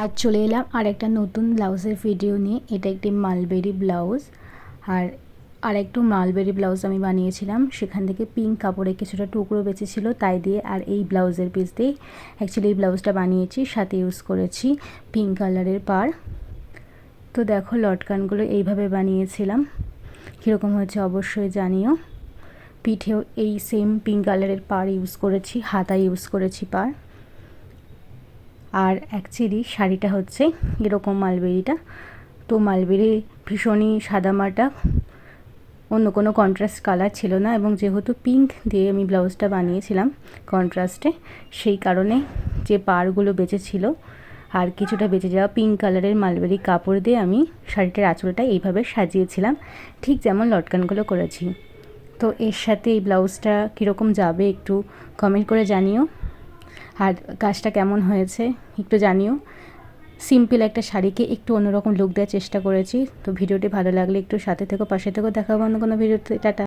আজ চলে এলাম আর একটা নতুন ব্লাউজের ভিডিও নিয়ে। এটা একটি মালবেরি ব্লাউজ, আর একটু মালবেরি ব্লাউজ আমি বানিয়েছিলাম। সেখান থেকে পিঙ্ক কাপড়ে কিছুটা টুকরো বেঁচেছিল, তাই দিয়ে আর এই ব্লাউজের পিস দিয়ে অ্যাকচুয়ালি এই ব্লাউজটা বানিয়েছি। সাথে ইউজ করেছি পিঙ্ক কালারের পাড়। তো দেখো লটকানগুলো এইভাবে বানিয়েছিলাম, কীরকম হয়েছে অবশ্যই জানিও। পিঠেও এই সেম পিঙ্ক কালারের পাড় ইউজ করেছি, হাতা ইউজ করেছি পাড়। আর অ্যাকচুয়ালি শাড়িটা হচ্ছে এরকম মালবেরিটা। তো মালবেরি ভীষণই সাদামাটা, অন্য কোনো কন্ট্রাস্ট কালার ছিল না, এবং যেহেতু পিঙ্ক দিয়ে আমি ব্লাউজটা বানিয়েছিলাম কন্ট্রাস্টে, সেই কারণে যে পাড়গুলো বেঁচেছিল আর কিছুটা বেঁচে যাওয়া পিঙ্ক কালারের মালবেরি কাপড় দিয়ে আমি শাড়িটার আঁচলটা এইভাবে সাজিয়েছিলাম, ঠিক যেমন লটকানগুলো করেছি। তো এর সাথে এই ব্লাউজটা কীরকম যাবে একটু কমেন্ট করে জানিও, আর কাজটা কেমন হয়েছে একটু জানিও। সিম্পল একটা শাড়িকে একটু অন্যরকম লুক দেওয়ার চেষ্টা করেছি। তো ভিডিওটি ভালো লাগলে একটু সাথে থেকো, পাশে থেকো। দেখা হবে অন্য কোনো ভিডিওতে। টাটা।